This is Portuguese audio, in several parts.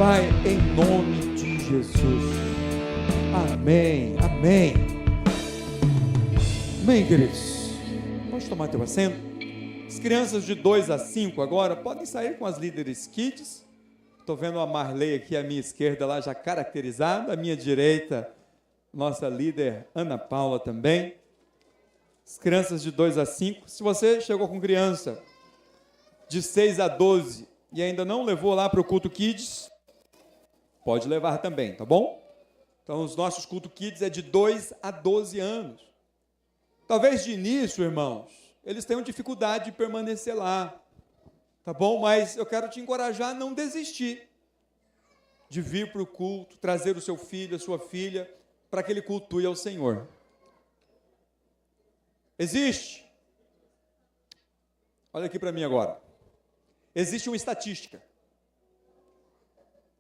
Pai, em nome de Jesus. Amém, amém. Amém, queridos. Pode tomar teu assento. As crianças de 2 a 5 agora podem sair com as líderes kids. Estou vendo a Marley aqui à minha esquerda lá já caracterizada, à minha direita, nossa líder Ana Paula também. As crianças de 2 a 5, se você chegou com criança de 6 a 12 e ainda não levou lá para o culto kids, pode levar também, tá bom? Então os nossos culto kids é de 2 a 12 anos. Talvez de início, irmãos, eles tenham dificuldade de permanecer lá, tá bom? Mas eu quero te encorajar a não desistir de vir para o culto, trazer o seu filho, a sua filha, para que ele cultue ao Senhor. Existe, olha aqui para mim agora, existe uma estatística,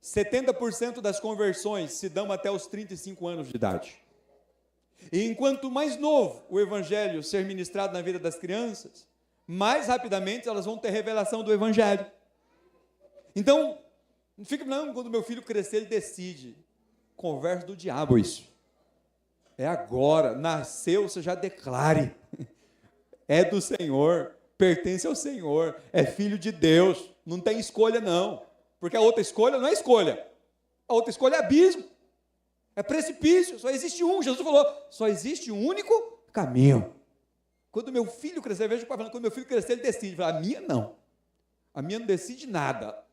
70% das conversões se dão até os 35 anos de idade, e enquanto mais novo o evangelho ser ministrado na vida das crianças, mais rapidamente elas vão ter revelação do evangelho. Então, não fica, não, quando meu filho crescer ele decide, conversa do diabo isso. É agora, nasceu, você já declare, é do Senhor, pertence ao Senhor, é filho de Deus, não tem escolha não, porque a outra escolha não é escolha, a outra escolha é abismo, é precipício, só existe um, Jesus falou, só existe um único caminho. Quando meu filho crescer, veja o pai falando, quando meu filho crescer ele decide, fala, a minha não decide nada,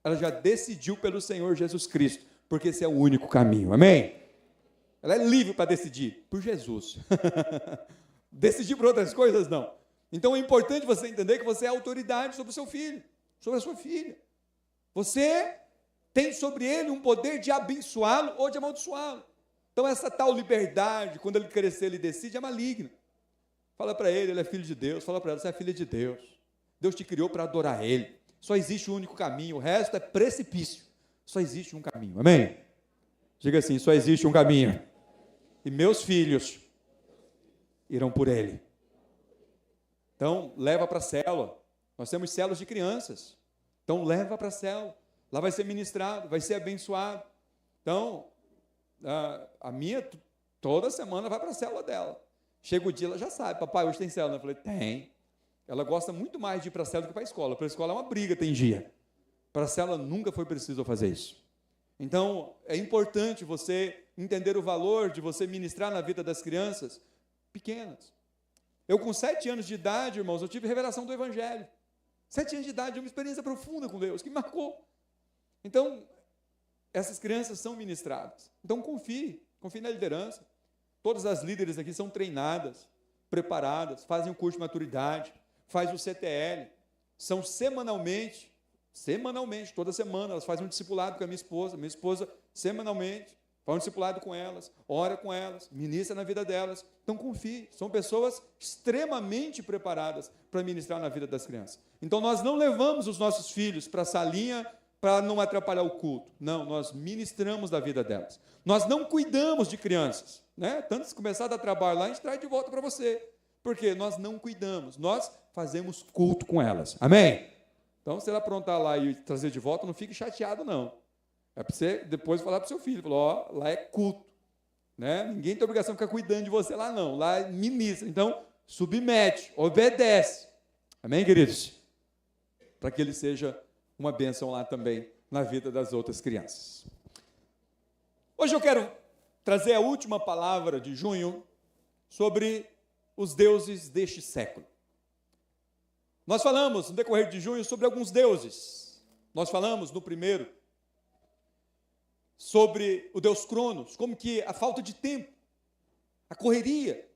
ela já decidiu pelo Senhor Jesus Cristo, porque esse é o único caminho, amém? Ela é livre para decidir por Jesus. Decidir por outras coisas, não. Então é importante você entender que você é autoridade sobre o seu filho, sobre a sua filha. Você tem sobre ele um poder de abençoá-lo ou de amaldiçoá-lo. Então essa tal liberdade, quando ele crescer, ele decide, é maligna. Fala para ele é filho de Deus. Fala para ela, você é filha de Deus. Deus te criou para adorar ele. Só existe um único caminho, o resto é precipício. Só existe um caminho, amém? Diga assim, só existe um caminho. E meus filhos irão por ele. Então, leva para a célula. Nós temos células de crianças. Então, leva para a célula. Lá vai ser ministrado, vai ser abençoado. Então, a minha, toda semana, vai para a célula dela. Chega o dia, ela já sabe. Papai, hoje tem célula. Eu falei, tem. Ela gosta muito mais de ir para a célula do que para a escola. Para a escola é uma briga, tem dia. Para a célula nunca foi preciso fazer isso. Então, é importante você entender o valor de você ministrar na vida das crianças pequenas. Eu, com 7 anos de idade, irmãos, eu tive revelação do Evangelho. 7 anos de idade, uma experiência profunda com Deus, que me marcou. Então, essas crianças são ministradas. Então, confie na liderança. Todas as líderes aqui são treinadas, preparadas, fazem o curso de maturidade, fazem o CTL, são semanalmente, toda semana, elas fazem um discipulado com a minha esposa, semanalmente, faz um discipulado com elas, ora com elas, ministra na vida delas. Então confie, são pessoas extremamente preparadas para ministrar na vida das crianças. Então nós não levamos os nossos filhos para a salinha para não atrapalhar o culto. Não, nós ministramos da vida delas. Nós não cuidamos de crianças, né? Tanto se começar a dar trabalho lá, a gente traz de volta para você. Porque nós não cuidamos, nós fazemos culto com elas. Amém? Então, se ela aprontar lá e trazer de volta, não fique chateado, não. É para você depois falar para o seu filho, ó, lá é culto, né? Ninguém tem obrigação de ficar cuidando de você lá, não. Lá é ministra. Então, submete, obedece. Amém, queridos? Para que ele seja uma bênção lá também na vida das outras crianças. Hoje eu quero trazer a última palavra de junho sobre os deuses deste século. Nós falamos no decorrer de junho sobre alguns deuses. Nós falamos no primeiro sobre o Deus Cronos, como que a falta de tempo, a correria,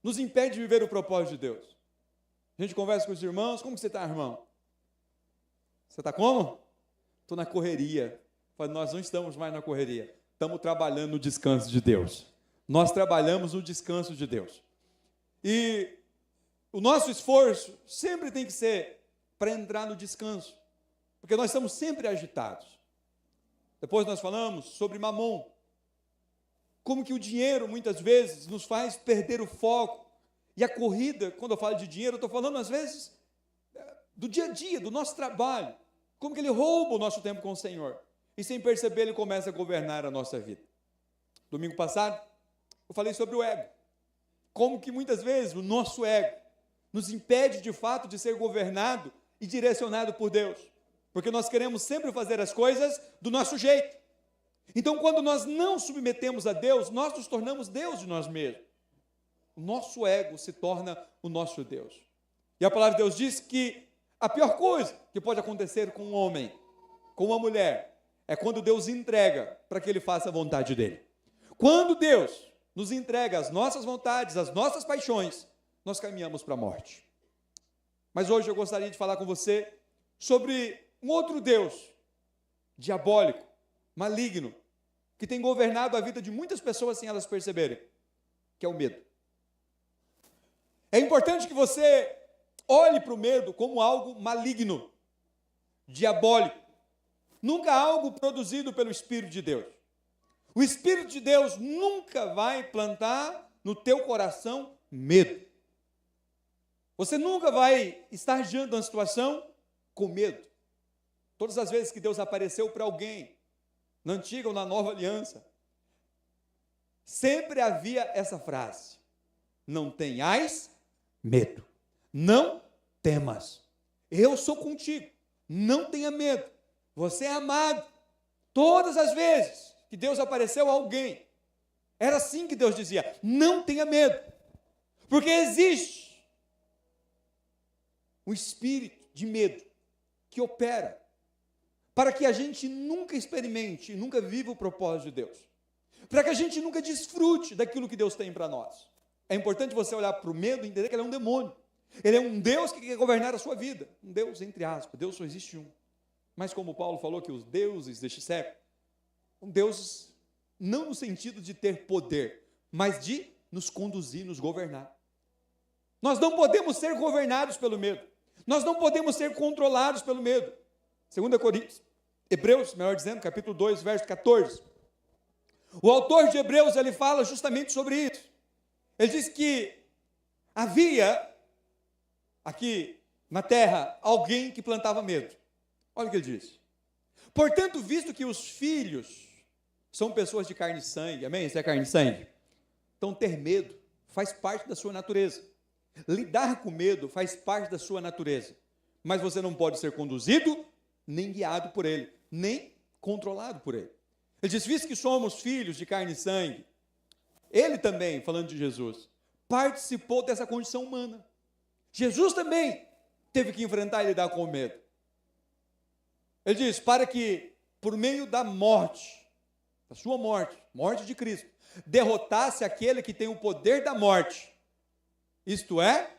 nos impede de viver o propósito de Deus. A gente conversa com os irmãos, como que você está, irmão? Você está como? Estou na correria. Nós não estamos mais na correria, estamos trabalhando no descanso de Deus. Nós trabalhamos no descanso de Deus. E o nosso esforço sempre tem que ser para entrar no descanso, porque nós estamos sempre agitados. Depois nós falamos sobre Mamon, como que o dinheiro muitas vezes nos faz perder o foco, e a corrida, quando eu falo de dinheiro, eu estou falando às vezes do dia a dia, do nosso trabalho, como que ele rouba o nosso tempo com o Senhor. e sem perceber ele começa a governar a nossa vida. Domingo passado, eu falei sobre o ego. Como que muitas vezes o nosso ego nos impede de fato de ser governado e direcionado por Deus. Porque nós queremos sempre fazer as coisas do nosso jeito. Então, quando nós não submetemos a Deus, nós nos tornamos Deus de nós mesmos. O nosso ego se torna o nosso Deus. E a palavra de Deus diz que a pior coisa que pode acontecer com um homem, com uma mulher, é quando Deus entrega para que ele faça a vontade dele. Quando Deus nos entrega as nossas vontades, as nossas paixões, nós caminhamos para a morte. Mas hoje eu gostaria de falar com você sobre um outro Deus, diabólico, maligno, que tem governado a vida de muitas pessoas sem elas perceberem, que é o medo. É importante que você olhe para o medo como algo maligno, diabólico, nunca algo produzido pelo Espírito de Deus. O Espírito de Deus nunca vai plantar no teu coração medo. Você nunca vai estar diante de uma situação com medo. Todas as vezes que Deus apareceu para alguém, na antiga ou na nova aliança, sempre havia essa frase: não tenhais medo, não temas, eu sou contigo, não tenha medo, você é amado. Todas as vezes que Deus apareceu a alguém, era assim que Deus dizia: não tenha medo, porque existe um espírito de medo que opera para que a gente nunca experimente, nunca viva o propósito de Deus, para que a gente nunca desfrute daquilo que Deus tem para nós. É importante você olhar para o medo e entender que ele é um demônio. Ele é um Deus que quer governar a sua vida. Um Deus, entre aspas, Deus só existe um. Mas como Paulo falou que os deuses deste século, um Deus não no sentido de ter poder, mas de nos conduzir, nos governar. Nós não podemos ser governados pelo medo. Nós não podemos ser controlados pelo medo. 2 Coríntios, Hebreus, melhor dizendo, capítulo 2, verso 14. O autor de Hebreus, ele fala justamente sobre isso. Ele diz que havia aqui na terra alguém que plantava medo. Olha o que ele diz. Portanto, visto que os filhos são pessoas de carne e sangue, amém? Isso é carne e sangue. Então, ter medo faz parte da sua natureza. Lidar com medo faz parte da sua natureza. Mas você não pode ser conduzido, nem guiado por ele, nem controlado por ele. Ele diz, visto que somos filhos de carne e sangue, ele também, falando de Jesus, participou dessa condição humana. Jesus também teve que enfrentar e lidar com o medo. Ele diz, para que por meio da morte, da sua morte, morte de Cristo, derrotasse aquele que tem o poder da morte, isto é,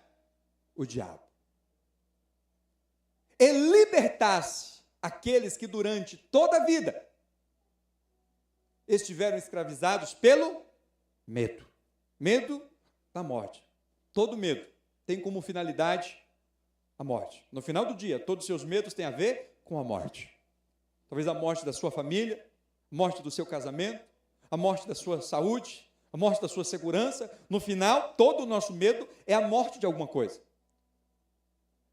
o diabo. E libertasse aqueles que durante toda a vida estiveram escravizados pelo medo. Medo da morte. Todo medo tem como finalidade a morte. No final do dia, todos os seus medos têm a ver com a morte. Talvez a morte da sua família, a morte do seu casamento, a morte da sua saúde, a morte da sua segurança. No final, todo o nosso medo é a morte de alguma coisa.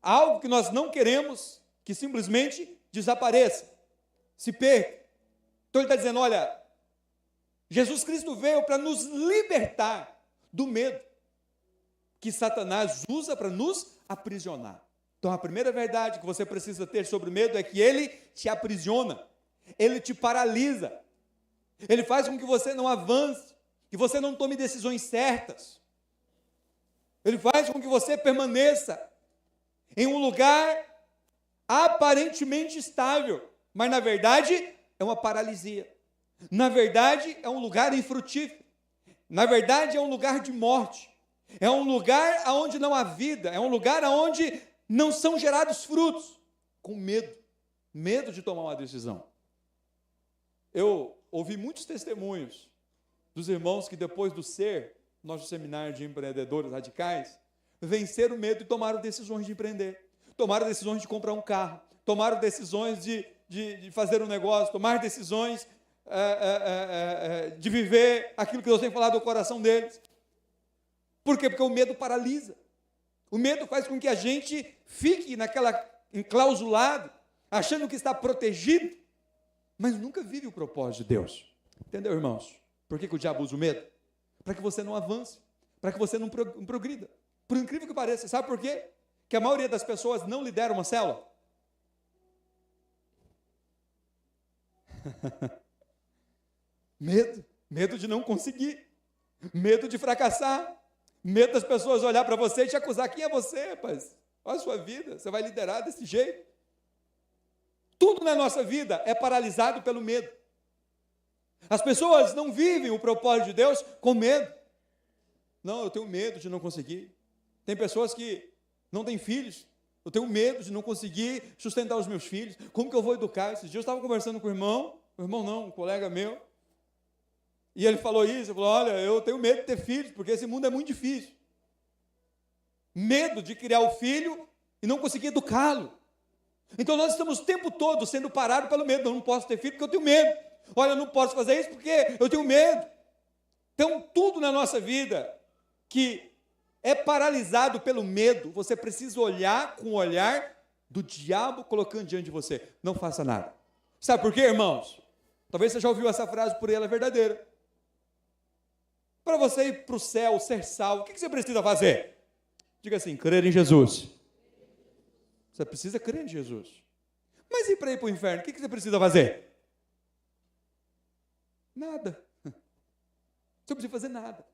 Algo que nós não queremos que simplesmente desapareça, se perca. Então ele está dizendo, olha, Jesus Cristo veio para nos libertar do medo que Satanás usa para nos aprisionar. Então a primeira verdade que você precisa ter sobre o medo é que ele te aprisiona, ele te paralisa, ele faz com que você não avance, que você não tome decisões certas, ele faz com que você permaneça em um lugar aparentemente estável, mas na verdade é uma paralisia. Na verdade é um lugar infrutífero. Na verdade é um lugar de morte. É um lugar onde não há vida. É um lugar onde não são gerados frutos. Com medo. Medo de tomar uma decisão. Eu ouvi muitos testemunhos dos irmãos que depois do ser, nosso seminário de empreendedores radicais, venceram o medo e tomaram decisões de empreender. Tomaram decisões de comprar um carro. Tomaram decisões de fazer um negócio. Tomaram decisões de viver aquilo que Deus tem falado no coração deles. Por quê? Porque o medo paralisa. O medo faz com que a gente fique enclausulado, achando que está protegido, mas nunca vive o propósito de Deus. Entendeu, irmãos? Por que o diabo usa o medo? Para que você não avance, para que você não progrida. Por incrível que pareça, sabe por quê? Que a maioria das pessoas não lideram uma célula. Medo de não conseguir, medo de fracassar, medo das pessoas olhar para você e te acusar. Quem é você, rapaz? Olha a sua vida, você vai liderar desse jeito. Tudo na nossa vida é paralisado pelo medo. As pessoas não vivem o propósito de Deus com medo. Não, eu tenho medo de não conseguir. Tem pessoas que não têm filhos. Eu tenho medo de não conseguir sustentar os meus filhos. Como que eu vou educar? Esses dias eu estava conversando com um colega meu, e ele falou isso, ele falou, olha, eu tenho medo de ter filhos, porque esse mundo é muito difícil. Medo de criar o filho e não conseguir educá-lo. Então nós estamos o tempo todo sendo parados pelo medo. Eu não posso ter filho porque eu tenho medo. Olha, eu não posso fazer isso porque eu tenho medo. Então tudo na nossa vida que é paralisado pelo medo, você precisa olhar com o olhar do diabo colocando diante de você. Não faça nada. Sabe por quê, irmãos? Talvez você já ouviu essa frase por ela, é verdadeira. Para você ir para o céu, ser salvo, o que você precisa fazer? Diga assim, crer em Jesus. Você precisa crer em Jesus. Mas e para ir para o inferno, o que você precisa fazer? Nada. Você não precisa fazer nada.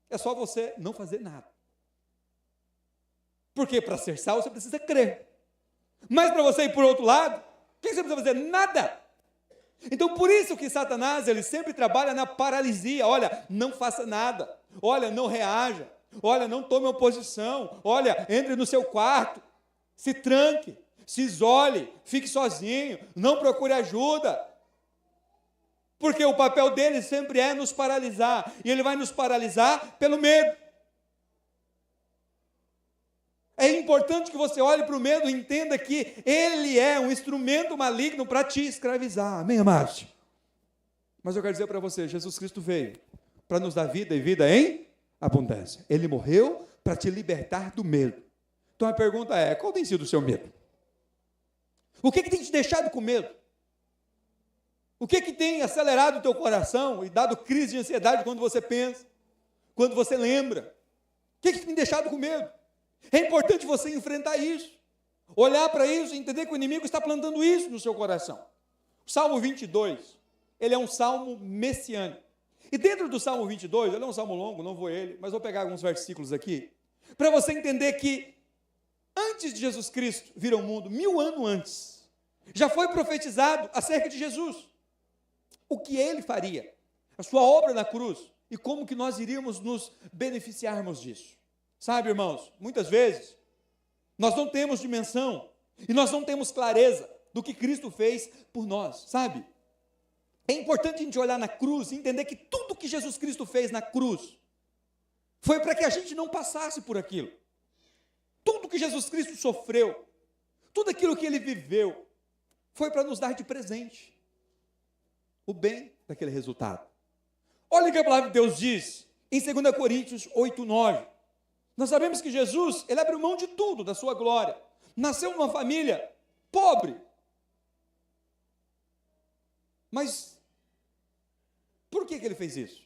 É só você não fazer nada. Porque para ser salvo você precisa crer. Mas para você ir por outro lado, o que você precisa fazer? Nada. Então por isso que Satanás, ele sempre trabalha na paralisia. Olha, não faça nada. Olha, não reaja. Olha, não tome uma posição. Olha, entre no seu quarto. Se tranque. Se isole. Fique sozinho. Não procure ajuda. Porque o papel dele sempre é nos paralisar. E ele vai nos paralisar pelo medo. É importante que você olhe para o medo e entenda que ele é um instrumento maligno para te escravizar. Amém, amados? Mas eu quero dizer para você, Jesus Cristo veio para nos dar vida e vida em abundância. Ele morreu para te libertar do medo. Então a pergunta é, qual tem sido o seu medo? O que tem te deixado com medo? O que tem acelerado o teu coração e dado crise de ansiedade quando você pensa? Quando você lembra? O que tem deixado com medo? É importante você enfrentar isso, olhar para isso e entender que o inimigo está plantando isso no seu coração. O Salmo 22, ele é um salmo messiânico. E dentro do Salmo 22, ele é um salmo longo, não vou ele, mas vou pegar alguns versículos aqui, para você entender que antes de Jesus Cristo vir ao mundo, 1000 anos antes, já foi profetizado acerca de Jesus. O que ele faria, a sua obra na cruz, e como que nós iríamos nos beneficiarmos disso. Sabe, irmãos, muitas vezes, nós não temos dimensão, e nós não temos clareza do que Cristo fez por nós, sabe? É importante a gente olhar na cruz e entender que tudo que Jesus Cristo fez na cruz, foi para que a gente não passasse por aquilo. Tudo que Jesus Cristo sofreu, tudo aquilo que ele viveu, foi para nos dar de presente o bem daquele resultado. Olha o que a palavra de Deus diz em 2 Coríntios 8:9. Nós sabemos que Jesus, ele abriu mão de tudo, da sua glória. Nasceu numa família pobre. Mas por que ele fez isso?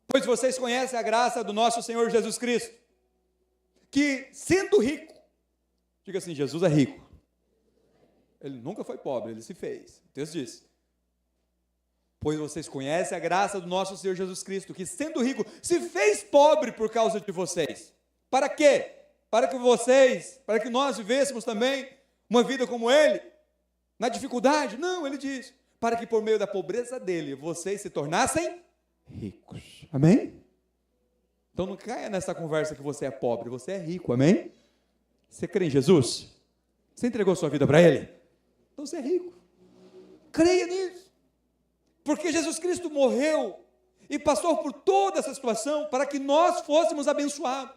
Pois vocês conhecem a graça do nosso Senhor Jesus Cristo, que sendo rico, diga assim, Jesus é rico. Ele nunca foi pobre, ele se fez. O texto diz, pois vocês conhecem a graça do nosso Senhor Jesus Cristo, que sendo rico, se fez pobre por causa de vocês. Para quê? Para que nós vivêssemos também uma vida como ele, na dificuldade? Não, ele diz, para que por meio da pobreza dele, vocês se tornassem ricos. Amém? Então não caia nessa conversa que você é pobre, você é rico, amém? Você crê em Jesus? Você entregou sua vida para ele? Então você é rico. Creia nisso. Porque Jesus Cristo morreu e passou por toda essa situação para que nós fôssemos abençoados.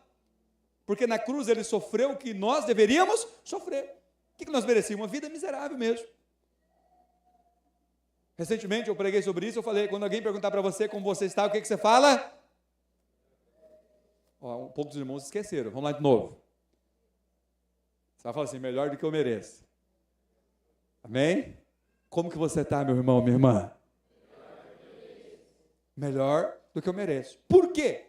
Porque na cruz ele sofreu o que nós deveríamos sofrer. O que nós merecíamos? Uma vida miserável mesmo. Recentemente eu preguei sobre isso, eu falei, quando alguém perguntar para você como você está, o que você fala? Um pouco dos irmãos esqueceram, vamos lá de novo. Você vai falar assim, melhor do que eu mereço. Amém? Como que você está, meu irmão, minha irmã? Melhor do que eu mereço. Por quê?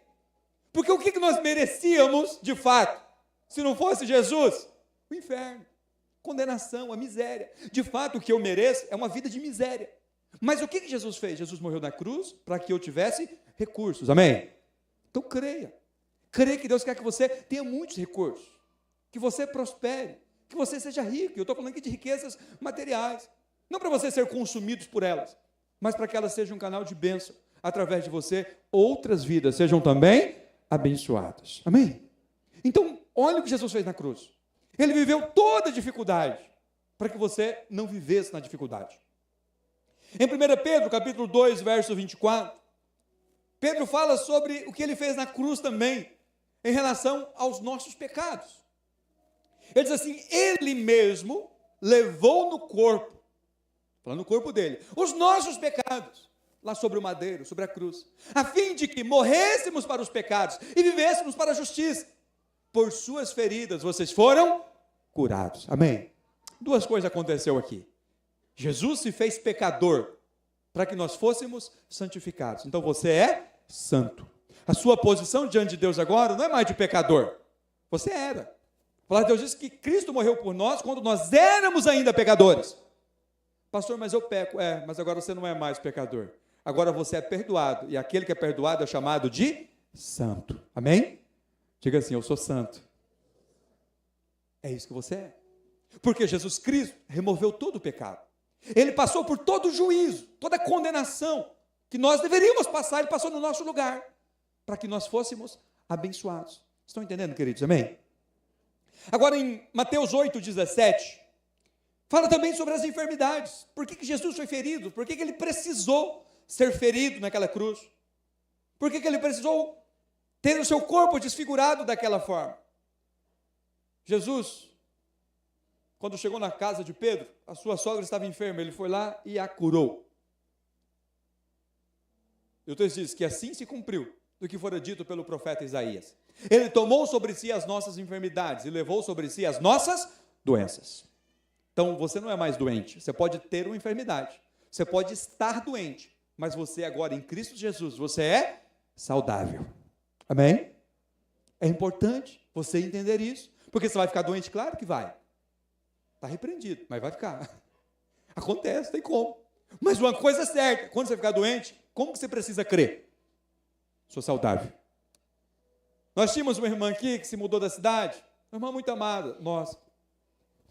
Porque o que nós merecíamos, de fato, se não fosse Jesus? O inferno, condenação, a miséria. De fato, o que eu mereço é uma vida de miséria. Mas o que Jesus fez? Jesus morreu na cruz para que eu tivesse recursos, amém? Então creia. Creia que Deus quer que você tenha muitos recursos, que você prospere, que você seja rico. Eu estou falando aqui de riquezas materiais, não para você ser consumido por elas, mas para que elas sejam um canal de bênção. Através de você, outras vidas sejam também abençoadas. Amém? Então, olha o que Jesus fez na cruz. Ele viveu toda a dificuldade para que você não vivesse na dificuldade. Em 1 Pedro, capítulo 2, verso 24, Pedro fala sobre o que ele fez na cruz também, em relação aos nossos pecados. Ele diz assim, ele mesmo levou no corpo, falando no corpo dele, os nossos pecados, lá sobre o madeiro, sobre a cruz, a fim de que morrêssemos para os pecados e vivêssemos para a justiça. Por suas feridas vocês foram curados. Amém? Duas coisas aconteceu aqui. Jesus se fez pecador para que nós fôssemos santificados. Então você é santo. A sua posição diante de Deus agora não é mais de pecador. Você era. A palavra de Deus diz que Cristo morreu por nós quando nós éramos ainda pecadores. Pastor, mas eu peco. Mas agora você não é mais pecador. Agora você é perdoado. E aquele que é perdoado é chamado de santo. Amém? Diga assim, eu sou santo. É isso que você é. Porque Jesus Cristo removeu todo o pecado. Ele passou por todo o juízo, toda a condenação que nós deveríamos passar, ele passou no nosso lugar, para que nós fôssemos abençoados. Estão entendendo, queridos? Amém? Agora, em Mateus 8,17, fala também sobre as enfermidades. Por que Jesus foi ferido? Por que ele precisou ser ferido naquela cruz? Por que ele precisou ter o seu corpo desfigurado daquela forma? Jesus, quando chegou na casa de Pedro, a sua sogra estava enferma, ele foi lá e a curou. E o texto diz que assim se cumpriu do que fora dito pelo profeta Isaías. Ele tomou sobre si as nossas enfermidades e levou sobre si as nossas doenças. Então você não é mais doente, você pode ter uma enfermidade, você pode estar doente, mas você agora em Cristo Jesus, você é saudável. Amém? É importante você entender isso, porque você vai ficar doente? Claro que vai. Está repreendido, mas vai ficar. Acontece, tem como. Mas uma coisa é certa, quando você ficar doente, como que você precisa crer? Sou saudável. Nós tínhamos uma irmã aqui que se mudou da cidade, uma irmã muito amada, nossa.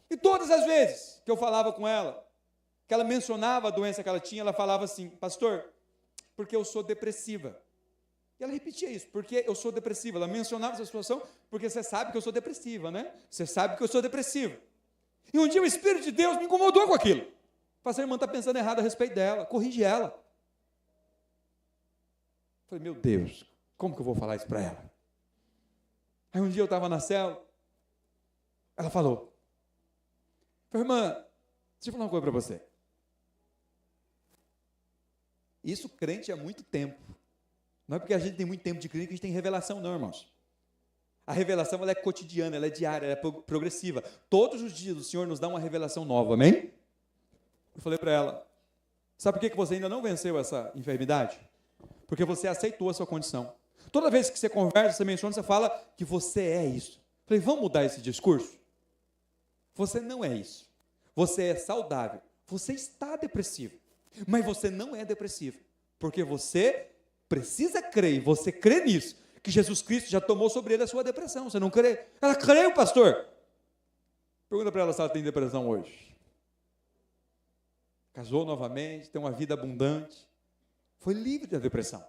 E todas as vezes que eu falava com ela, que ela mencionava a doença que ela tinha, ela falava assim, pastor, porque eu sou depressiva. E ela repetia isso, porque eu sou depressiva. Ela mencionava essa situação, porque você sabe que eu sou depressiva, né? Você sabe que eu sou depressiva. E um dia o Espírito de Deus me incomodou com aquilo. Falei, a irmã está pensando errado a respeito dela, corrige ela. Falei, meu Deus, como que eu vou falar isso para ela? Aí um dia eu estava na célula, ela falou, irmã, deixa eu falar uma coisa para você. Isso crente há muito tempo. Não é porque a gente tem muito tempo de crente que a gente tem revelação, não, irmãos. A revelação ela é cotidiana, ela é diária, ela é progressiva. Todos os dias o Senhor nos dá uma revelação nova, amém? Eu falei para ela, sabe por que você ainda não venceu essa enfermidade? Porque você aceitou a sua condição. Toda vez que você conversa, você menciona, você fala que você é isso. Eu falei, vamos mudar esse discurso? Você não é isso. Você é saudável. Você está depressivo. Mas você não é depressivo. Porque você precisa crer, e você crê nisso, que Jesus Cristo já tomou sobre ele a sua depressão. Você não crê? Ela creu, pastor. Pergunta para ela se ela tem depressão hoje. Casou novamente, tem uma vida abundante. Foi livre da depressão.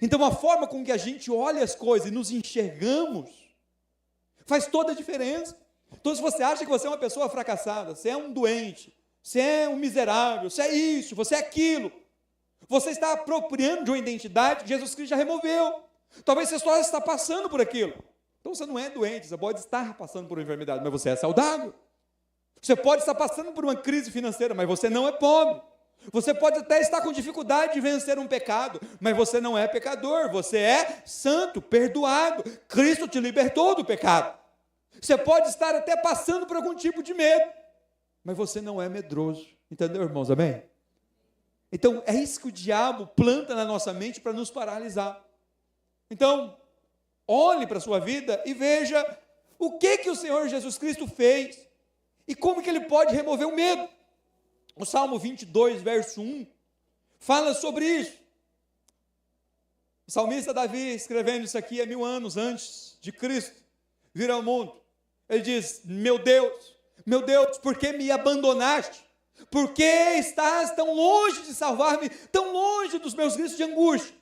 Então, a forma com que a gente olha as coisas e nos enxergamos faz toda a diferença. Então, se você acha que você é uma pessoa fracassada, você é um doente, você é um miserável, você é isso, você é aquilo, você está apropriando de uma identidade que Jesus Cristo já removeu. Talvez você só está passando por aquilo. Então, você não é doente, você pode estar passando por uma enfermidade, mas você é saudável. Você pode estar passando por uma crise financeira, mas você não é pobre. Você pode até estar com dificuldade de vencer um pecado, mas você não é pecador, você é santo, perdoado. Cristo te libertou do pecado. Você pode estar até passando por algum tipo de medo, mas você não é medroso. Entendeu, irmãos? Amém? Então, é isso que o diabo planta na nossa mente para nos paralisar. Então, olhe para a sua vida e veja o que o Senhor Jesus Cristo fez e como que Ele pode remover o medo. O Salmo 22, verso 1, fala sobre isso. O salmista Davi, escrevendo isso aqui há 1000 anos antes de Cristo vir ao mundo, ele diz: meu Deus, por que me abandonaste? Por que estás tão longe de salvar-me, tão longe dos meus gritos de angústia?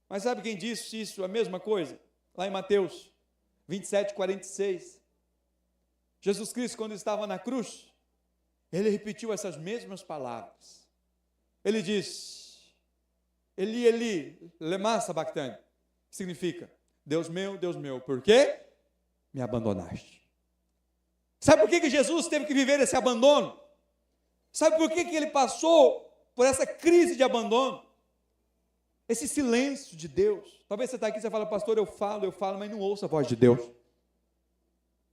Mas sabe quem disse isso, a mesma coisa? Lá em Mateus 27, 46. Jesus Cristo, quando estava na cruz, ele repetiu essas mesmas palavras. Ele disse: Eli, Eli, lema sabachthani, que significa: Deus meu, por que me abandonaste? Sabe por que Jesus teve que viver esse abandono? Sabe por que ele passou por essa crise de abandono? Esse silêncio de Deus. Talvez você está aqui e você fala: pastor, eu falo, mas não ouço a voz de Deus.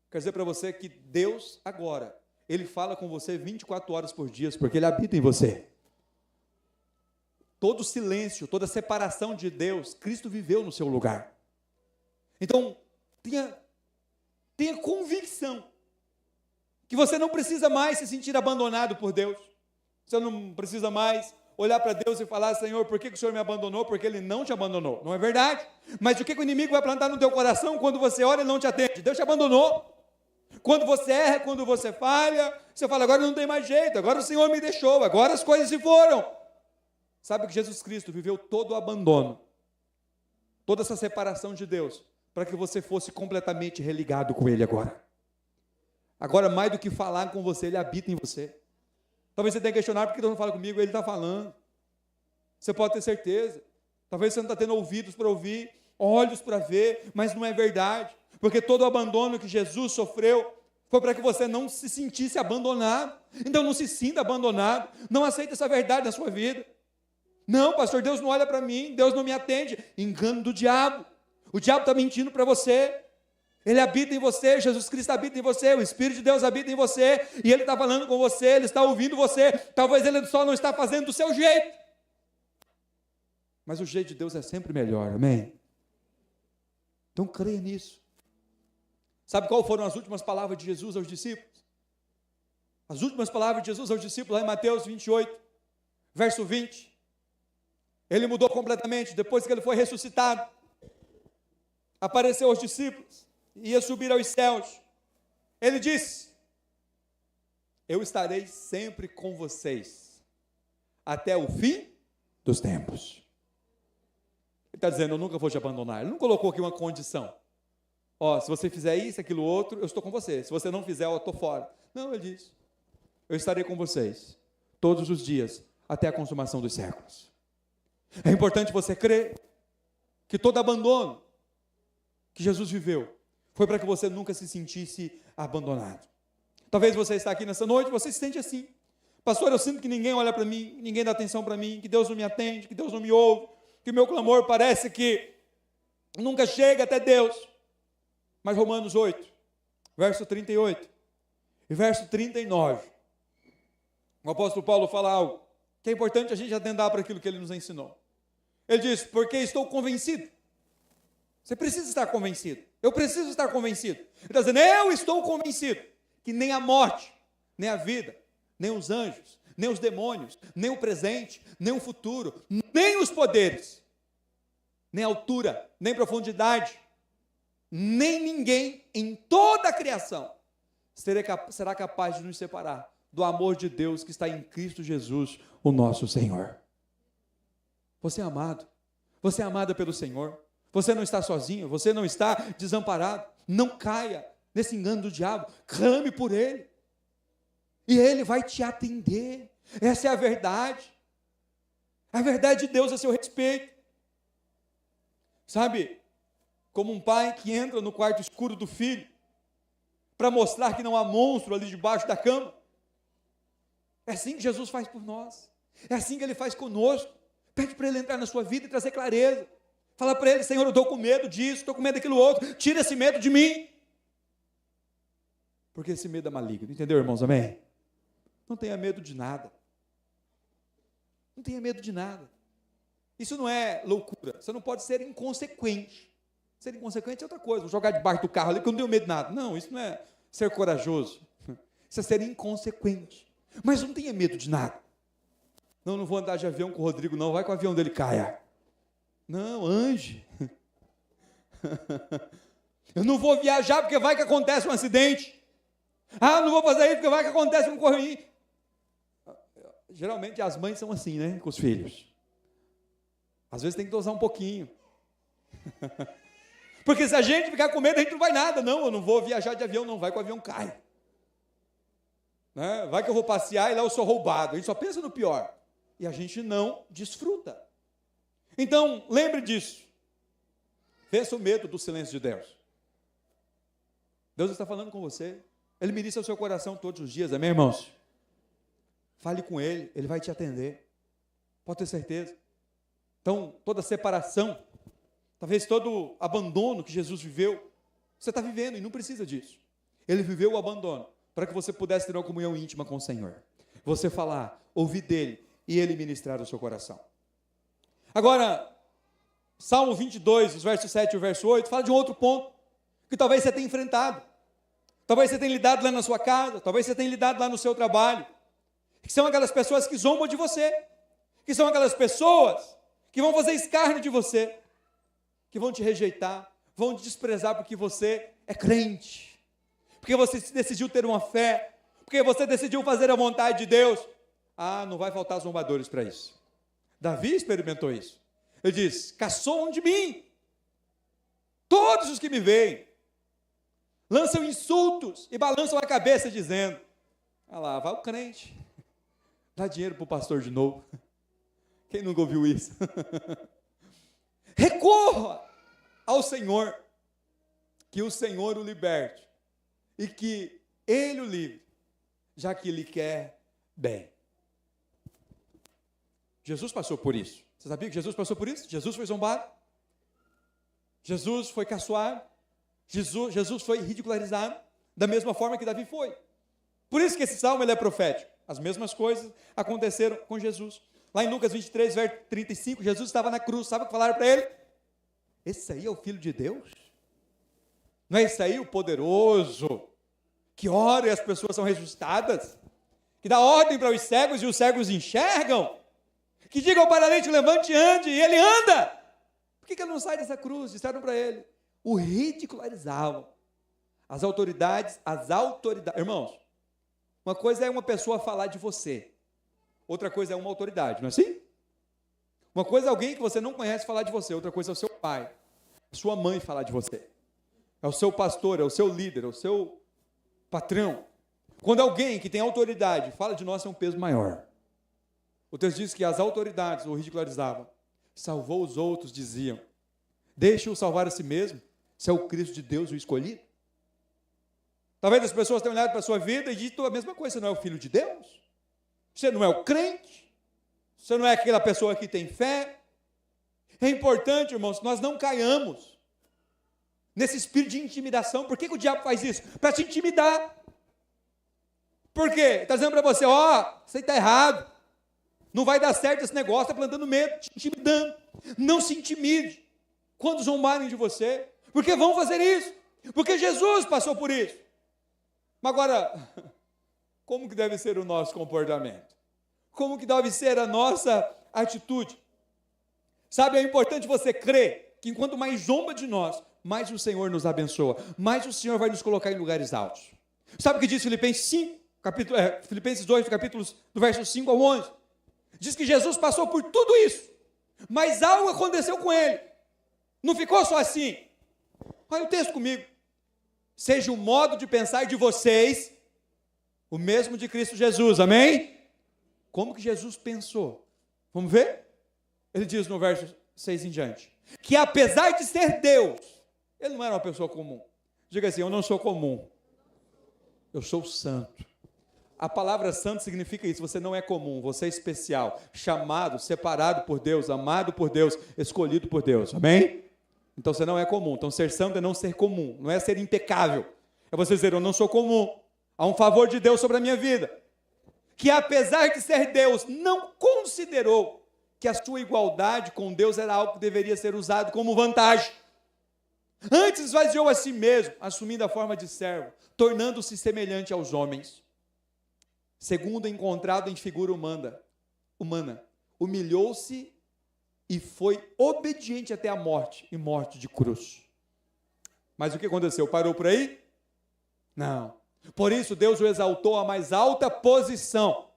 Quero dizer para você que Deus agora, Ele fala com você 24 horas por dia, porque Ele habita em você. Todo silêncio, toda separação de Deus, Cristo viveu no seu lugar. Então, tenha convicção que você não precisa mais se sentir abandonado por Deus. Você não precisa mais olhar para Deus e falar: Senhor, por que o Senhor me abandonou? Porque Ele não te abandonou. Não é verdade? Mas o que o inimigo vai plantar no teu coração quando você ora e não te atende? Deus te abandonou. Quando você erra, quando você falha, você fala: agora não tem mais jeito, agora o Senhor me deixou, agora as coisas se foram. Sabe que Jesus Cristo viveu todo o abandono, toda essa separação de Deus, para que você fosse completamente religado com Ele agora. Agora, mais do que falar com você, Ele habita em você. Talvez você tenha questionado: por que Deus não fala comigo? Ele está falando. Você pode ter certeza. Talvez você não está tendo ouvidos para ouvir, olhos para ver, mas não é verdade. Porque todo o abandono que Jesus sofreu foi para que você não se sentisse abandonado. Então não se sinta abandonado. Não aceite essa verdade na sua vida. Não, pastor, Deus não olha para mim, Deus não me atende. Engano do diabo. O diabo está mentindo para você. Ele habita em você, Jesus Cristo habita em você, o Espírito de Deus habita em você, e Ele está falando com você, Ele está ouvindo você. Talvez Ele só não está fazendo do seu jeito, mas o jeito de Deus é sempre melhor, amém? Então creia nisso. Sabe qual foram as últimas palavras de Jesus aos discípulos? As últimas palavras de Jesus aos discípulos, lá em Mateus 28, verso 20. Ele mudou completamente, depois que Ele foi ressuscitado, apareceu aos discípulos, ia subir aos céus. Ele disse: eu estarei sempre com vocês, até o fim dos tempos. Ele está dizendo: eu nunca vou te abandonar. Ele não colocou aqui uma condição. Se você fizer isso, aquilo, outro, eu estou com você. Se você não fizer, eu estou fora. Não, ele disse: eu estarei com vocês, todos os dias, até a consumação dos séculos. É importante você crer que todo abandono que Jesus viveu foi para que você nunca se sentisse abandonado. Talvez você está aqui nessa noite, você se sente assim: pastor, eu sinto que ninguém olha para mim, ninguém dá atenção para mim, que Deus não me atende, que Deus não me ouve, que o meu clamor parece que nunca chega até Deus. Mas Romanos 8, verso 38 e verso 39, o apóstolo Paulo fala algo que é importante a gente atentar para aquilo que ele nos ensinou. Ele diz: porque estou convencido. Você precisa estar convencido. Eu preciso estar convencido. Ele está dizendo: eu estou convencido que nem a morte, nem a vida, nem os anjos, nem os demônios, nem o presente, nem o futuro, nem os poderes, nem altura, nem profundidade, nem ninguém em toda a criação será capaz de nos separar do amor de Deus que está em Cristo Jesus, o nosso Senhor. Você é amado. Você é amada pelo Senhor. Você não está sozinho, você não está desamparado. Não caia nesse engano do diabo. Clame por Ele, e Ele vai te atender. Essa é a verdade. A verdade de Deus a seu respeito. Sabe, como um pai que entra no quarto escuro do filho para mostrar que não há monstro ali debaixo da cama. É assim que Jesus faz por nós. É assim que Ele faz conosco. Pede para Ele entrar na sua vida e trazer clareza. Fala para Ele: Senhor, eu estou com medo disso, estou com medo daquilo outro, tira esse medo de mim. Porque esse medo é maligno, entendeu, irmãos? Amém? Não tenha medo de nada. Não tenha medo de nada. Isso não é loucura. Você não pode ser inconsequente. Ser inconsequente é outra coisa. Vou jogar debaixo do carro ali porque eu não tenho medo de nada. Não, isso não é ser corajoso. Isso é ser inconsequente. Mas não tenha medo de nada. Não, não vou andar de avião com o Rodrigo, não. Vai que o avião dele caia. Não, ande. Eu não vou viajar porque vai que acontece um acidente. Ah, não vou fazer isso porque vai que acontece um correio. Geralmente as mães são assim, né? Com os filhos. Às vezes tem que dosar um pouquinho. Porque se a gente ficar com medo, a gente não vai nada. Não, eu não vou viajar de avião, não. Vai que o avião cai. Né? Vai que eu vou passear e lá eu sou roubado. A gente só pensa no pior. E a gente não desfruta. Então, lembre disso. Vença o medo do silêncio de Deus. Deus está falando com você. Ele ministra o seu coração todos os dias, amém, irmãos? Fale com Ele, Ele vai te atender. Pode ter certeza. Então, toda separação, talvez todo abandono que Jesus viveu, você está vivendo e não precisa disso. Ele viveu o abandono para que você pudesse ter uma comunhão íntima com o Senhor. Você falar, ouvir dEle e Ele ministrar o seu coração. Agora, Salmo 22, os versos 7 e o verso 8, fala de um outro ponto que talvez você tenha enfrentado. Talvez você tenha lidado lá na sua casa, talvez você tenha lidado lá no seu trabalho. Que são aquelas pessoas que zombam de você. Que são aquelas pessoas que vão fazer escárnio de você. Que vão te rejeitar, vão te desprezar porque você é crente. Porque você decidiu ter uma fé. Porque você decidiu fazer a vontade de Deus. Ah, não vai faltar zombadores para isso. Davi experimentou isso. Ele diz, caçoam de mim. Todos os que me veem. Lançam insultos e balançam a cabeça dizendo, ah lá, vai o crente. Dá dinheiro para o pastor de novo. Quem nunca ouviu isso? Recorra ao Senhor, que o Senhor o liberte e que Ele o livre, já que Ele quer bem. Jesus passou por isso. Você sabia que Jesus passou por isso? Jesus foi zombado. Jesus foi caçoado. Jesus foi ridicularizado da mesma forma que Davi foi. Por isso que esse salmo ele é profético. As mesmas coisas aconteceram com Jesus. Lá em Lucas 23, verso 35, Jesus estava na cruz. Sabe o que falaram para ele? Esse aí é o Filho de Deus? Não é esse aí o poderoso, que ora e as pessoas são ressuscitadas? Que dá ordem para os cegos e os cegos enxergam? Que diga ao paralítico, levante e ande, e ele anda. Por que ele não sai dessa cruz? Disseram para ele. O ridicularizavam. As autoridades, irmãos, uma coisa é uma pessoa falar de você, outra coisa é uma autoridade, não é assim? Uma coisa é alguém que você não conhece falar de você, outra coisa é o seu pai, a sua mãe falar de você. É o seu pastor, é o seu líder, é o seu patrão. Quando alguém que tem autoridade fala de nós, é um peso maior. O texto diz que as autoridades o ridicularizavam. Salvou os outros, diziam. Deixe-o salvar a si mesmo, se é o Cristo de Deus o escolhido. Talvez as pessoas tenham olhado para a sua vida e dito a mesma coisa. Você não é o Filho de Deus? Você não é o crente? Você não é aquela pessoa que tem fé? É importante, irmãos, que nós não caiamos nesse espírito de intimidação. Por que o diabo faz isso? Para te intimidar. Por quê? Está dizendo para você, você está errado. Não vai dar certo esse negócio, está plantando medo, te intimidando. Não se intimide quando zombarem de você. Porque vão fazer isso. Porque Jesus passou por isso. Mas agora, como que deve ser o nosso comportamento? Como que deve ser a nossa atitude? Sabe, é importante você crer que enquanto mais zomba de nós, mais o Senhor nos abençoa, mais o Senhor vai nos colocar em lugares altos. Sabe o que diz Filipenses 2, capítulos do verso 5 ao 11? Diz que Jesus passou por tudo isso, mas algo aconteceu com ele. Não ficou só assim. Olha o texto comigo. Seja o modo de pensar de vocês o mesmo de Cristo Jesus, amém? Como que Jesus pensou? Vamos ver? Ele diz no verso 6 em diante, que apesar de ser Deus, ele não era uma pessoa comum. Diga assim, eu não sou comum, eu sou santo. A palavra santo significa isso, você não é comum, você é especial, chamado, separado por Deus, amado por Deus, escolhido por Deus, amém? Então você não é comum. Então ser santo é não ser comum, não é ser impecável. É você dizer, eu não sou comum. Há um favor de Deus sobre a minha vida. que apesar de ser Deus, não considerou que a sua igualdade com Deus era algo que deveria ser usado como vantagem. Antes esvaziou a si mesmo, assumindo a forma de servo, tornando-se semelhante aos homens. Segundo encontrado em figura humana, humilhou-se e foi obediente até a morte, e morte de cruz. Mas o que aconteceu? Parou por aí? Não. Por isso Deus o exaltou à mais alta posição.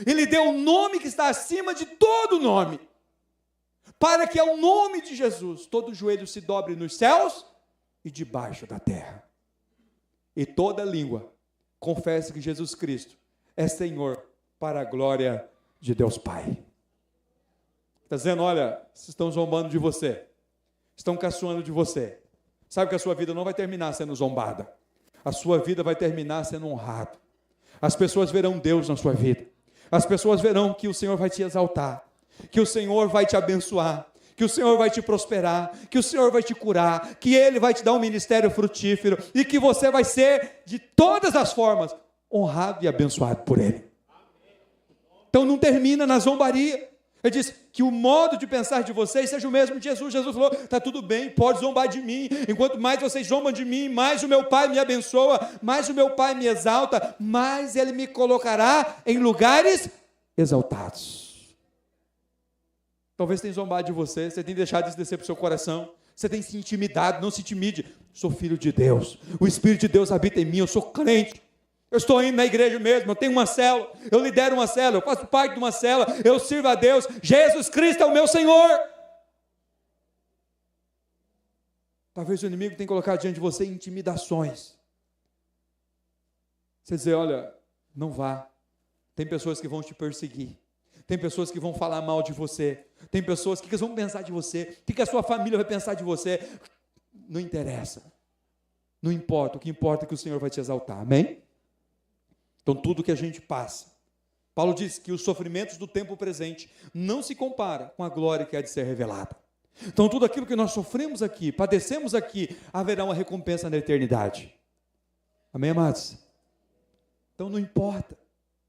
E lhe deu um nome que está acima de todo nome. Para que ao nome de Jesus todo joelho se dobre nos céus e debaixo da terra. E toda língua confesse que Jesus Cristo é Senhor, para a glória de Deus Pai. Está dizendo, olha, estão zombando de você, estão caçoando de você. Sabe que a sua vida não vai terminar sendo zombada. A sua vida vai terminar sendo honrado. As pessoas verão Deus na sua vida. As pessoas verão que o Senhor vai te exaltar, que o Senhor vai te abençoar, que o Senhor vai te prosperar, que o Senhor vai te curar, que Ele vai te dar um ministério frutífero e que você vai ser, de todas as formas, honrado e abençoado por Ele. Então não termina na zombaria. Ele diz que o modo de pensar de vocês seja o mesmo de Jesus. Jesus falou, está tudo bem, pode zombar de mim, enquanto mais vocês zombam de mim, mais o meu Pai me abençoa, mais o meu Pai me exalta, mais Ele me colocará em lugares exaltados. Talvez tenha zombado de você, você tem deixado isso descer para o seu coração, você tem se intimidado, não se intimide. Sou filho de Deus, o Espírito de Deus habita em mim, eu sou crente. Eu estou indo na igreja mesmo, eu tenho uma célula, eu lidero uma célula, eu faço parte de uma célula, eu sirvo a Deus, Jesus Cristo é o meu Senhor. Talvez o inimigo tenha colocado diante de você intimidações. Você dizer, olha, não vá, tem pessoas que vão te perseguir, tem pessoas que vão falar mal de você, tem pessoas que vão pensar de você, o que a sua família vai pensar de você, não interessa, não importa, o que importa é que o Senhor vai te exaltar, amém? Então, tudo que a gente passa, Paulo diz que os sofrimentos do tempo presente não se compara com a glória que há de ser revelada. Então, tudo aquilo que nós sofremos aqui, padecemos aqui, haverá uma recompensa na eternidade. Amém, amados? Então, não importa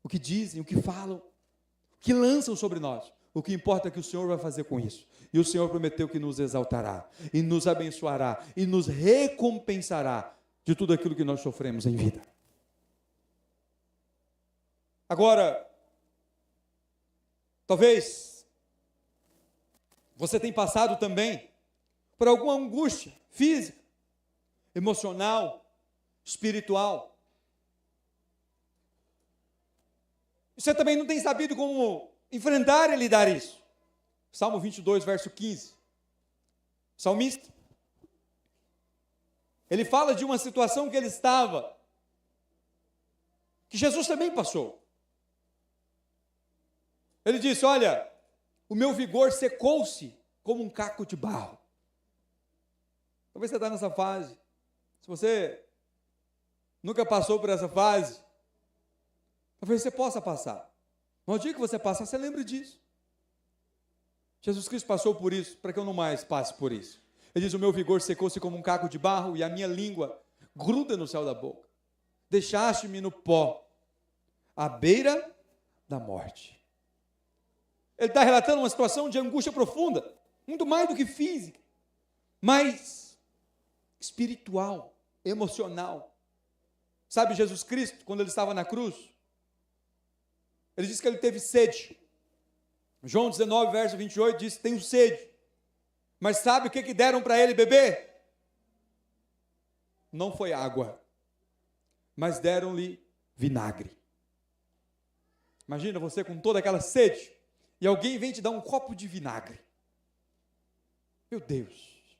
o que dizem, o que falam, o que lançam sobre nós. O que importa é que o Senhor vai fazer com isso. E o Senhor prometeu que nos exaltará, e nos abençoará, e nos recompensará de tudo aquilo que nós sofremos em vida. Agora, talvez você tenha passado também por alguma angústia física, emocional, espiritual. Você também não tem sabido como enfrentar e lidar isso. Salmo 22, verso 15. O salmista, ele fala de uma situação que ele estava, que Jesus também passou. Ele disse, olha, o meu vigor secou-se como um caco de barro. Talvez você está nessa fase. Se você nunca passou por essa fase, talvez você possa passar. Mas no dia que você passar, você lembre disso. Jesus Cristo passou por isso, para que eu não mais passe por isso. Ele diz, o meu vigor secou-se como um caco de barro, e a minha língua gruda no céu da boca. Deixaste-me no pó, à beira da morte. Ele está relatando uma situação de angústia profunda, muito mais do que física, mas espiritual, emocional. Sabe, Jesus Cristo, quando ele estava na cruz, ele disse que ele teve sede. João 19, verso 28, diz, tenho sede. Mas sabe o que deram para ele beber? Não foi água, mas deram-lhe vinagre. Imagina você com toda aquela sede, e alguém vem te dar um copo de vinagre. Meu Deus.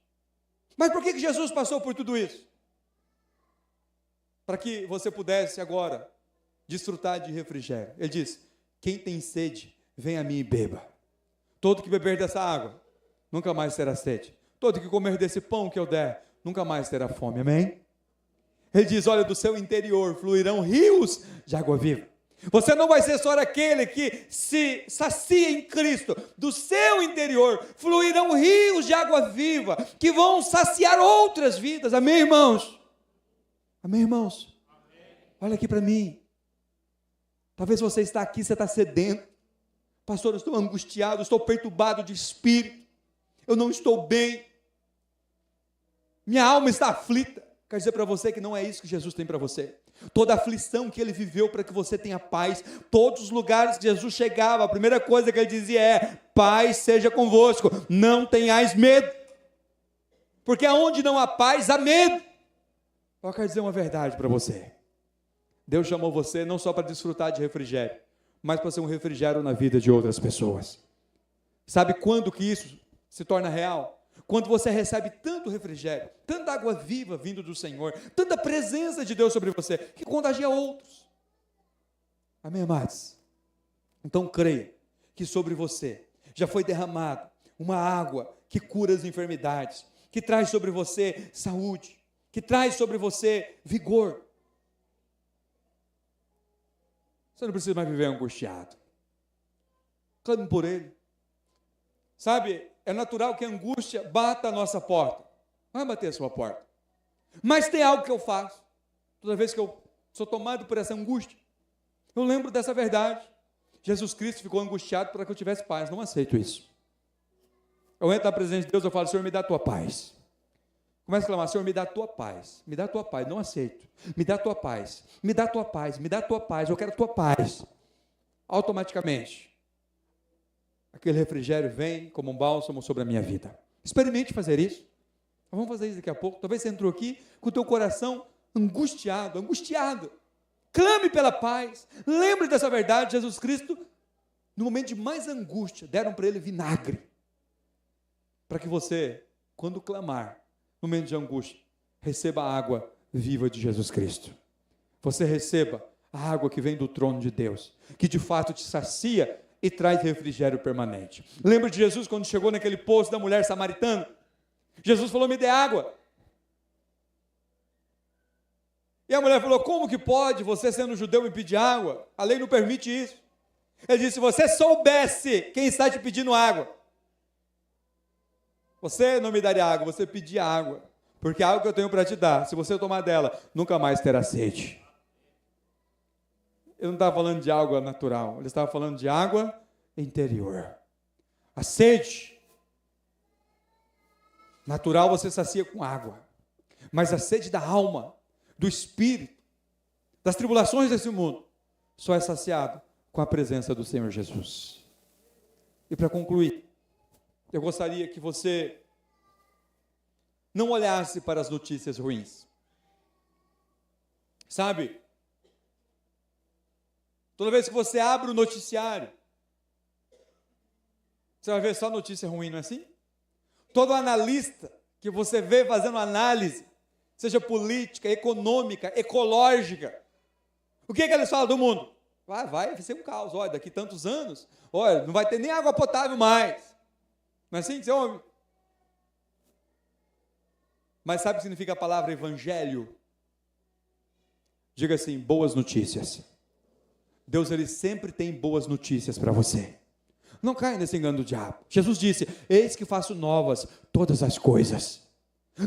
Mas por que Jesus passou por tudo isso? Para que você pudesse agora desfrutar de refrigério. Ele diz, quem tem sede, vem a mim e beba. Todo que beber dessa água, nunca mais terá sede. Todo que comer desse pão que eu der, nunca mais terá fome. Amém? Ele diz, olha, do seu interior fluirão rios de água viva. Você não vai ser só aquele que se sacia em Cristo. Do seu interior fluirão rios de água viva, que vão saciar outras vidas. Amém, irmãos? Amém, irmãos? Amém. Olha aqui para mim. Talvez você está aqui, você está sedento. Pastor, eu estou angustiado, estou perturbado de espírito. Eu não estou bem. Minha alma está aflita. Quero dizer para você que não é isso que Jesus tem para você. Toda a aflição que ele viveu para que você tenha paz, todos os lugares que Jesus chegava, a primeira coisa que ele dizia é: paz seja convosco, não tenhais medo, porque aonde não há paz, há medo. Eu quero dizer uma verdade para você. Deus chamou você não só para desfrutar de refrigério, mas para ser um refrigério na vida de outras pessoas. Sabe quando que isso se torna real? Quando você recebe tanto refrigério, tanta água viva vindo do Senhor, tanta presença de Deus sobre você, que contagia outros. Amém, amados? Então creia que sobre você já foi derramado uma água que cura as enfermidades, que traz sobre você saúde, que traz sobre você vigor. Você não precisa mais viver angustiado. Clame por Ele. Sabe, é natural que a angústia bata a nossa porta. Vai bater a sua porta. Mas tem algo que eu faço. Toda vez que eu sou tomado por essa angústia, eu lembro dessa verdade. Jesus Cristo ficou angustiado para que eu tivesse paz. Não aceito isso. Eu entro na presença de Deus, eu falo: Senhor, me dá a tua paz. Começa a clamar: Senhor, me dá a tua paz. Me dá a tua paz. Não aceito. Me dá a tua paz. Me dá a tua paz. Me dá a tua paz. Eu quero a tua paz. Automaticamente, aquele refrigério vem como um bálsamo sobre a minha vida. Experimente fazer isso. Vamos fazer isso daqui a pouco. Talvez você entrou aqui com o teu coração angustiado. Clame pela paz. Lembre dessa verdade. Jesus Cristo, no momento de mais angústia, deram para ele vinagre. Para que você, quando clamar, no momento de angústia, receba a água viva de Jesus Cristo. Você receba a água que vem do trono de Deus, que de fato te sacia e traz refrigério permanente. Lembra de Jesus quando chegou naquele poço da mulher samaritana? Jesus falou: me dê água. E a mulher falou: como que pode você, sendo judeu, me pedir água? A lei não permite isso. Ele disse: se você soubesse quem está te pedindo água, você não me daria água, você pedia água, porque a água que eu tenho para te dar, se você tomar dela, nunca mais terá sede. Ele não estava falando de água natural, ele estava falando de água interior. A sede natural você sacia com água, mas a sede da alma, do espírito, das tribulações desse mundo, só é saciado com a presença do Senhor Jesus. E para concluir, eu gostaria que você não olhasse para as notícias ruins. Sabe, toda vez que você abre o noticiário, você vai ver só notícia ruim, não é assim? Todo analista que você vê fazendo análise, seja política, econômica, ecológica, o que eles falam do mundo? Vai ser um caos, olha, daqui tantos anos, olha, não vai ter nem água potável mais. Não é assim que você ouve? Mas sabe o que significa a palavra evangelho? Diga assim: boas notícias. Deus, ele sempre tem boas notícias para você. Não caia nesse engano do diabo. Jesus disse: eis que faço novas todas as coisas.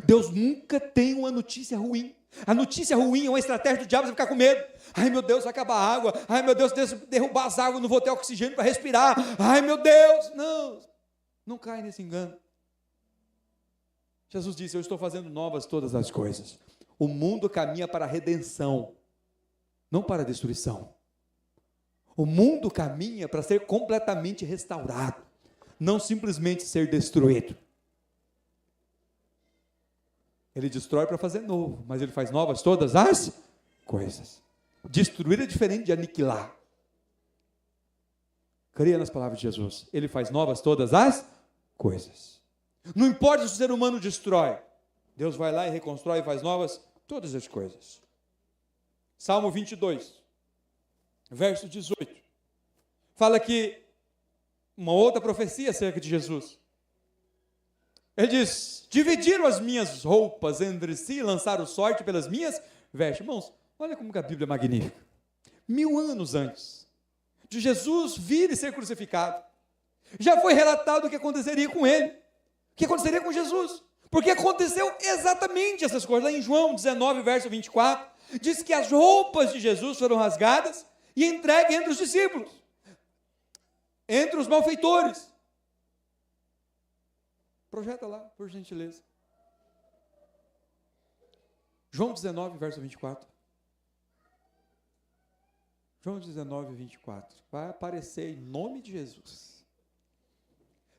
Deus nunca tem uma notícia ruim. A notícia ruim é uma estratégia do diabo, você ficar com medo. Ai meu Deus, vai acabar a água. Ai meu Deus, se derrubar as águas, não vou ter oxigênio para respirar. Ai meu Deus, não caia nesse engano. Jesus disse: eu estou fazendo novas todas as coisas. O mundo caminha para a redenção, não para a destruição. O mundo caminha para ser completamente restaurado, não simplesmente ser destruído. Ele destrói para fazer novo, mas ele faz novas todas as coisas. Destruir é diferente de aniquilar. Creia nas palavras de Jesus. Ele faz novas todas as coisas. Não importa se o ser humano destrói, Deus vai lá e reconstrói e faz novas todas as coisas. Salmo 22, verso 18. Fala que uma outra profecia acerca de Jesus. Ele diz: dividiram as minhas roupas entre si, lançaram sorte pelas minhas vestes. Irmãos, olha como que a Bíblia é magnífica. 1000 anos antes de Jesus vir e ser crucificado, já foi relatado o que aconteceria com ele, o que aconteceria com Jesus, porque aconteceu exatamente essas coisas. Lá em João 19, verso 24, diz que as roupas de Jesus foram rasgadas e entregue entre os discípulos, entre os malfeitores. Projeta lá, por gentileza. João 19, verso 24. João 19, 24. Vai aparecer em nome de Jesus.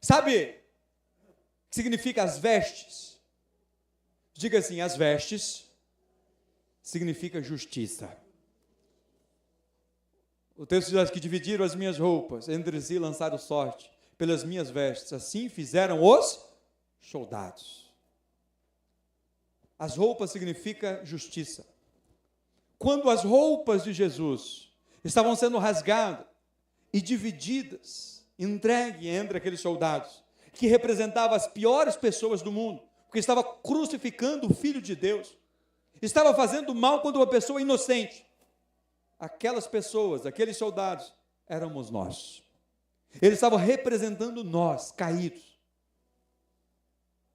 Sabe o que significa as vestes? Diga assim, as vestes significa justiça. O texto diz que dividiram as minhas roupas, entre si lançaram sorte pelas minhas vestes. Assim fizeram os soldados. As roupas significa justiça. Quando as roupas de Jesus estavam sendo rasgadas e divididas, entregue entre aqueles soldados, que representavam as piores pessoas do mundo, porque estava crucificando o Filho de Deus, estava fazendo mal contra uma pessoa inocente. Aquelas pessoas, aqueles soldados, éramos nós. Eles estavam representando nós, caídos.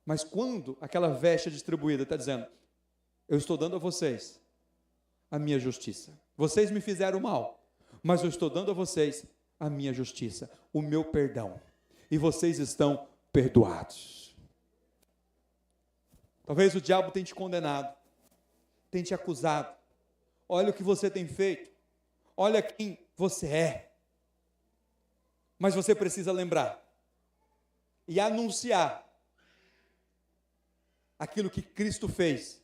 Mas quando aquela veste é distribuída, está dizendo, eu estou dando a vocês a minha justiça. Vocês me fizeram mal, mas eu estou dando a vocês a minha justiça, o meu perdão. E vocês estão perdoados. Talvez o diabo tenha te condenado, tenha te acusado. Olha o que você tem feito. Olha quem você é. Mas você precisa lembrar e anunciar aquilo que Cristo fez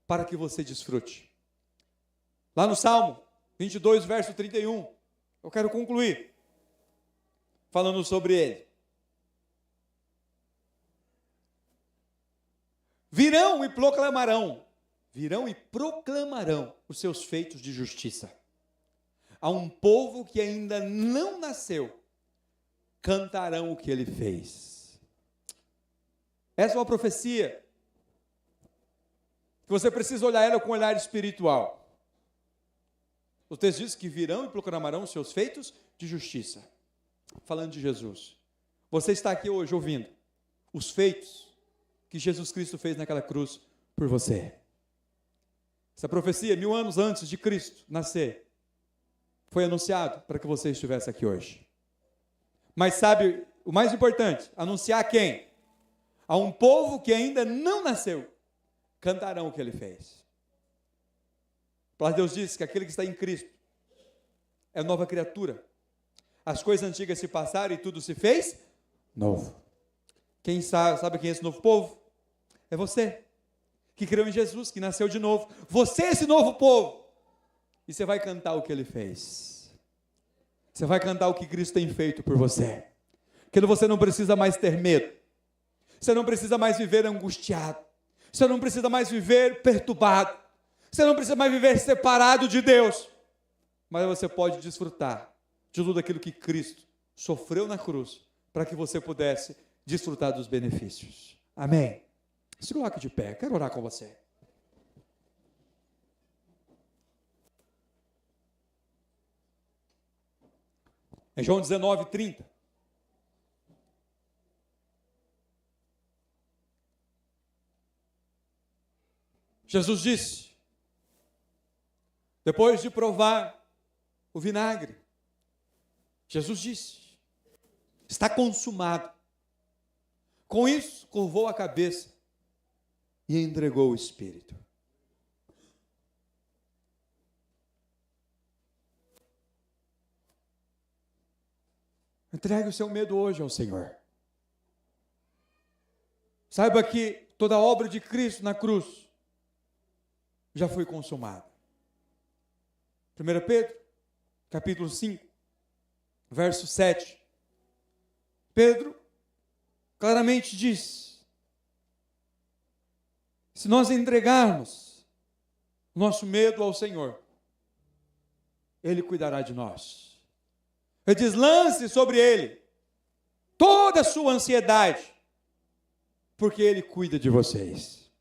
para que você desfrute. Lá no Salmo 22, verso 31, eu quero concluir falando sobre ele. Virão e proclamarão os seus feitos de justiça. A um povo que ainda não nasceu, cantarão o que ele fez. Essa é uma profecia que você precisa olhar ela com um olhar espiritual. O texto diz que virão e proclamarão os seus feitos de justiça. Falando de Jesus. Você está aqui hoje ouvindo os feitos que Jesus Cristo fez naquela cruz por você. Essa profecia, 1000 anos antes de Cristo nascer, foi anunciado para que você estivesse aqui hoje. Mas sabe, o mais importante, anunciar a quem? A um povo que ainda não nasceu, cantarão o que ele fez. A palavra de Deus diz que aquele que está em Cristo é nova criatura. As coisas antigas se passaram e tudo se fez novo. Quem sabe quem é esse novo povo? É você, que creu em Jesus, que nasceu de novo. Você é esse novo povo. E você vai cantar o que ele fez. Você vai cantar o que Cristo tem feito por você. Que você não precisa mais ter medo. Você não precisa mais viver angustiado. Você não precisa mais viver perturbado. Você não precisa mais viver separado de Deus. Mas você pode desfrutar de tudo aquilo que Cristo sofreu na cruz, para que você pudesse desfrutar dos benefícios. Amém? Se coloque de pé, quero orar com você. É João 19, 30. Jesus disse, depois de provar o vinagre, Jesus disse, está consumado. Com isso, curvou a cabeça e entregou o Espírito. Entregue o seu medo hoje ao Senhor. Saiba que toda a obra de Cristo na cruz já foi consumada. 1 Pedro, capítulo 5, verso 7. Pedro claramente diz, se nós entregarmos nosso medo ao Senhor, Ele cuidará de nós. Ele diz, lance sobre Ele toda a sua ansiedade, porque Ele cuida de vocês.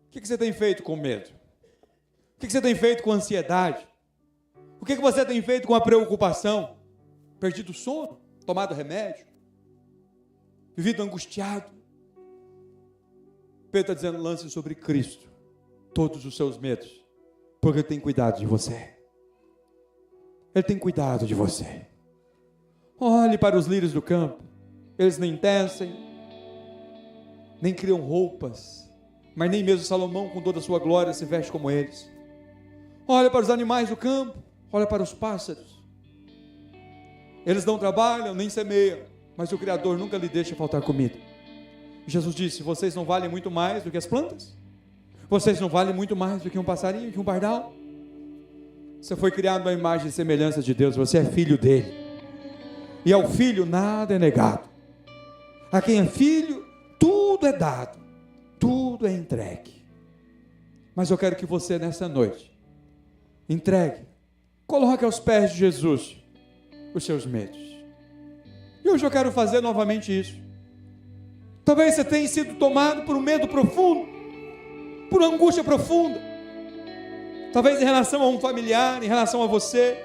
O que você tem feito com medo? O que você tem feito com ansiedade? O que você tem feito com a preocupação? Perdido o sono? Tomado remédio? Vivido angustiado? Pedro está dizendo, lance sobre Cristo todos os seus medos, porque Ele tem cuidado de você. Ele tem cuidado de você. Olhe para os lírios do campo. Eles nem tecem, nem criam roupas, mas nem mesmo Salomão, com toda a sua glória, se veste como eles. Olha para os animais do campo, olha para os pássaros. Eles não trabalham, nem semeiam, mas o Criador nunca lhe deixa faltar comida. Jesus disse: vocês não valem muito mais do que as plantas? Vocês não valem muito mais do que um passarinho, que um pardal? Você foi criado à imagem e semelhança de Deus, você é filho dele. E ao filho nada é negado. A quem é filho, tudo é dado, tudo é entregue. Mas eu quero que você nessa noite entregue, coloque aos pés de Jesus os seus medos. E hoje eu quero fazer novamente isso. Talvez você tenha sido tomado por um medo profundo, por uma angústia profunda, talvez em relação a um familiar, em relação a você,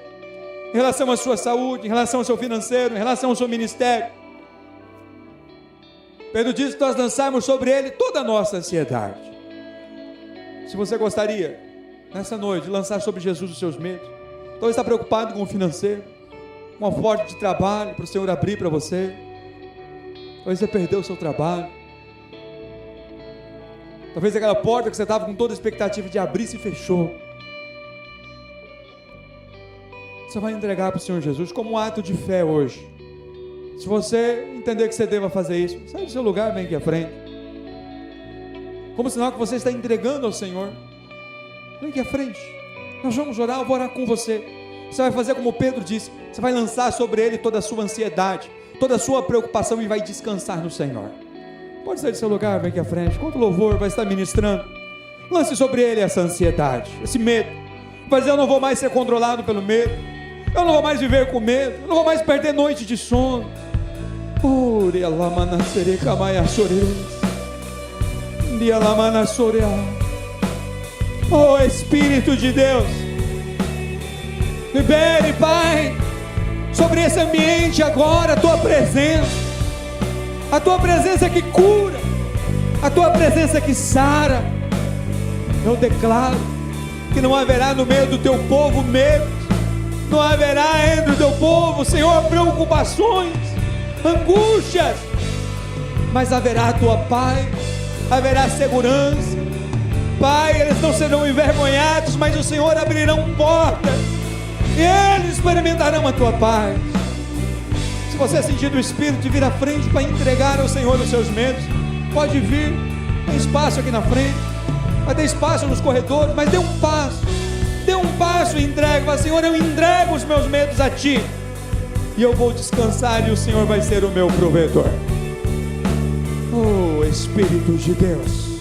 em relação à sua saúde, em relação ao seu financeiro, em relação ao seu ministério. Pedro disse que nós lançarmos sobre ele toda a nossa ansiedade. Se você gostaria, nessa noite, de lançar sobre Jesus os seus medos, talvez está preocupado com o financeiro, uma porta de trabalho para o Senhor abrir para você, talvez você perdeu o seu trabalho, talvez aquela porta que você estava com toda a expectativa de abrir se fechou. Você vai entregar para o Senhor Jesus como um ato de fé hoje. Se você entender que você deva fazer isso, sai do seu lugar, vem aqui à frente, como sinal que você está entregando ao Senhor. Vem aqui à frente, nós vamos orar, eu vou orar com você. Você vai fazer como Pedro disse, você vai lançar sobre ele toda a sua ansiedade, toda a sua preocupação e vai descansar no Senhor. Pode sair do seu lugar, vem aqui à frente, enquanto o louvor vai estar ministrando, lance sobre ele essa ansiedade, esse medo. Vai dizer: eu não vou mais ser controlado pelo medo, eu não vou mais viver com medo, eu não vou mais perder noite de sono. Oh Espírito de Deus, libere, Pai, sobre esse ambiente agora a tua presença que cura, a tua presença que sara. Eu declaro que não haverá no meio do teu povo medo, não haverá entre o teu povo, Senhor, preocupações, angústias, mas haverá a tua paz, haverá segurança. Pai, eles não serão envergonhados, mas o Senhor abrirão portas e eles experimentarão a tua paz. Se você sentir do Espírito de vir à frente para entregar ao Senhor os seus medos, pode vir, tem espaço aqui na frente, vai ter espaço nos corredores, mas dê um passo e entregue. Fala: Senhor, eu entrego os meus medos a Ti, e eu vou descansar, e o Senhor vai ser o meu provedor. Oh Espírito de Deus,